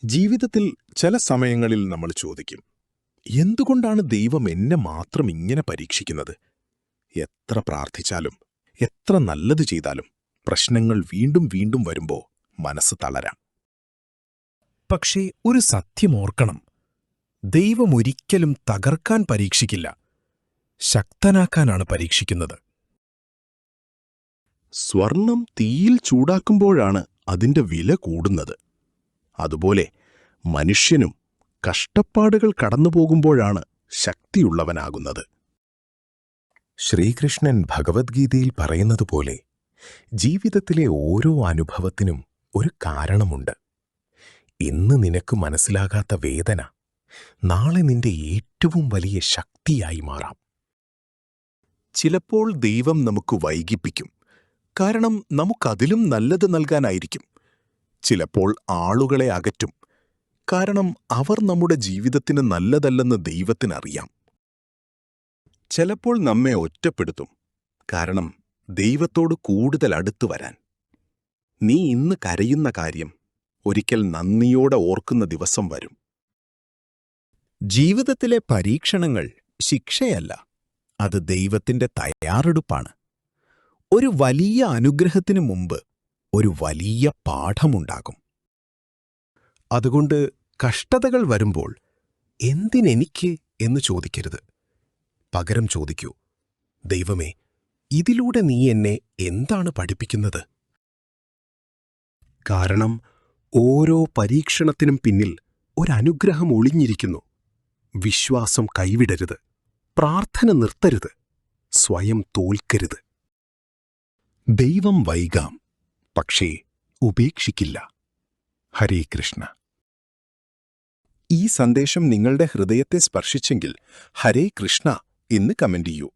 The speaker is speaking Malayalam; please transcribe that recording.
ജീവിതത്തിൽ ചില സമയങ്ങളിൽ നമ്മൾ ചോദിക്കും, എന്തുകൊണ്ടാണ് ദൈവം എന്നെ മാത്രം ഇങ്ങനെ പരീക്ഷിക്കുന്നത്? എത്ര പ്രാർത്ഥിച്ചാലും എത്ര നല്ലത് ചെയ്താലും പ്രശ്നങ്ങൾ വീണ്ടും വീണ്ടും വരുമ്പോൾ മനസ്സ് തളരാം. പക്ഷേ ഒരു സത്യമോർക്കണം, ദൈവം ഒരിക്കലും തകർക്കാൻ പരീക്ഷിക്കില്ല, ശക്തനാക്കാനാണ് പരീക്ഷിക്കുന്നത്. സ്വർണം തീയിൽ ചൂടാക്കുമ്പോഴാണ് അതിന്റെ വില കൂടുന്നത്. അതുപോലെ മനുഷ്യനും കഷ്ടപ്പാടുകൾ കടന്നുപോകുമ്പോഴാണ് ശക്തിയുള്ളവനാകുന്നത്. ശ്രീകൃഷ്ണൻ ഭഗവത്ഗീതയിൽ പറയുന്നതുപോലെ ജീവിതത്തിലെ ഓരോ അനുഭവത്തിനും ഒരു കാരണമുണ്ട്. ഇന്ന് നിനക്ക് മനസ്സിലാകാത്ത വേദന നാളെ നിന്റെ ഏറ്റവും വലിയ ശക്തിയായി മാറാം. ചിലപ്പോൾ ദൈവം നമുക്ക് വൈകിപ്പിക്കും, കാരണം നമുക്കതിലും നല്ലത് നൽകാനായിരിക്കും. ചിലപ്പോൾ ആളുകളെ അകറ്റും, കാരണം അവർ നമ്മുടെ ജീവിതത്തിന് നല്ലതല്ലെന്ന് ദൈവത്തിനറിയാം. ചിലപ്പോൾ നമ്മെ ഒറ്റപ്പെടുത്തും, കാരണം ദൈവത്തോട് കൂടുതൽ അടുത്തു വരാൻ. നീ ഇന്ന് കരയുന്ന കാര്യം ഒരിക്കൽ നന്ദിയോടെ ഓർക്കുന്ന ദിവസം വരും. ജീവിതത്തിലെ പരീക്ഷണങ്ങൾ ശിക്ഷയല്ല, അത് ദൈവത്തിന്റെ തയ്യാറെടുപ്പാണ്. ഒരു വലിയ അനുഗ്രഹത്തിനു മുമ്പ് ഒരു വലിയ പാഠമുണ്ടാകും. അതുകൊണ്ട് കഷ്ടതകൾ വരുമ്പോൾ എന്തിനെനിക്ക് എന്ന് ചോദിക്കരുത്. പകരം ചോദിക്കൂ, ദൈവമേ, ഇതിലൂടെ നീ എന്നെ എന്താണ് പഠിപ്പിക്കുന്നത്? കാരണം ഓരോ പരീക്ഷണത്തിനും പിന്നിൽ ഒരനുഗ്രഹം ഒളിഞ്ഞിരിക്കുന്നു. വിശ്വാസം കൈവിടരുത്, പ്രാർത്ഥന നിർത്തരുത്, സ്വയം തോൽക്കരുത്. ദൈവം വൈകാം, പക്ഷേ ഉപേക്ഷിക്കില്ല. ഹരേ കൃഷ്ണ. ഈ സന്ദേശം നിങ്ങളുടെ ഹൃദയത്തെ സ്പർശിച്ചെങ്കിൽ ഹരേ കൃഷ്ണ എന്ന് കമന്റ് ചെയ്യൂ.